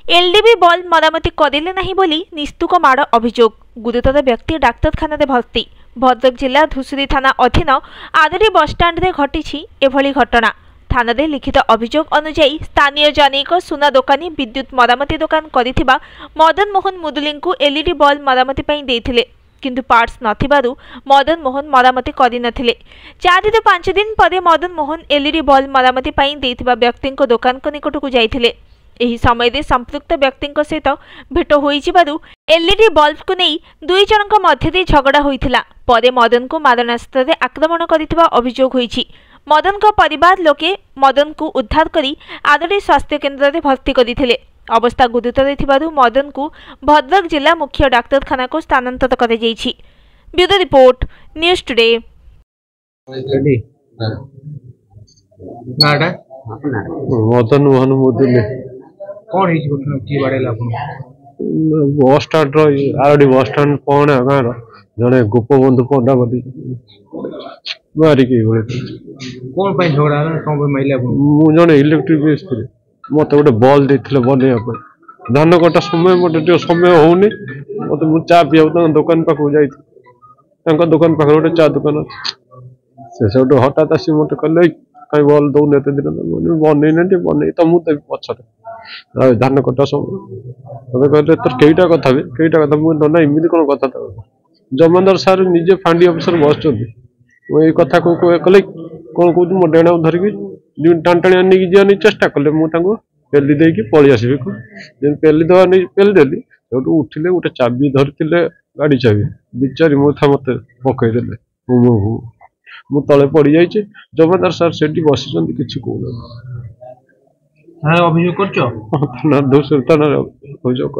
एलडीबी bulb मरामती करेले नहीं बोली निस्तुक माड़ अभियोग। गुरुतर व्यक्ति डाक्तरखाना भर्ती। भद्रक जिला धुसुरी थाना अधीन आदरी बसस्टाण्ड घटी एभली घटना। थाना लिखित अभियोग अनुजाई स्थानीय जनैक सुना दोकानी विद्युत मरामती दोकान करिथिबा मदन मोहन मुदुली एलईडी बल्ब मरामती देइथिले, किंतु पार्ट्स नथिबारु मदन मोहन मरामती करि नथिले। 4 ରୁ 5 दिन पर मदन मोहन एलईडी बल्ब मरामती देइथिबा व्यक्ति दोकान निकटकू जाइथिले। एही समय संपृक्त व्यक्ति सहित भेट होइजिबारु एलईडी बल्ब को नहीं दुई जनक मध्य झगड़ा होइथिला। परे मदन को मारणास्त्र आक्रमण करिथिबा अभियोग होइछि। मदन को परिवार लोके मदन को उद्धार करी आदरी स्वास्थ्य केन्द्र में भर्ती करथिले। अवस्था गुरुतर थिबारु मदन को भद्रक जिला मुख्य डाक्तरखाना को स्थानांतरित कर जाइछि। Bureau report news today. Madan Mohan Muduli कौन है घटना की बाड़ेला अपन bus stand RD bus stand पौना गाँव जड़े गोपबंधु पंडा बोली मारिक कौन पे झगड़ा कौन पे महिला जड़े इलेक्ट्रिक मिस्त्री मत गोटे बल्ब देते बनवाई धान कटा समय मतलब समय होनी मत चा पीवा दुकान पाखक जा दुकान पाखे गोटे चा दुकान अच्छे से सब हठात आसी मत कहे कहीं बल्ब दौन एत दिन बनई बनई तो मुझे पछे धान कटा समय कहते तोर कईटा कथा मुझे ना इमती कौन कथा जमादार सार निजे फांडी अफिसर बस ये कथा कले कौन कह मो डेणा धरिकी टाण टाणिया नहीं जाने चेष्टा कले मुझे पेली देकी पलि आसबे पेली दवा नहीं पेली देली जो उठिले गोटे चाबी धरी गाड़ी चाबी बिचारी मुथा मत पकईदे मु तले पड़ जाइए जमादार सार से बस कि अभियोग थाना धूसुरी थाना अभियोग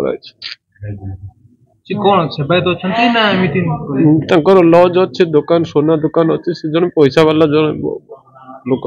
कौन सेवायत अच्छा ना एमती लज अच्छे दुकान सोना दुकान अच्छे से जन पैसा वाला जन लोक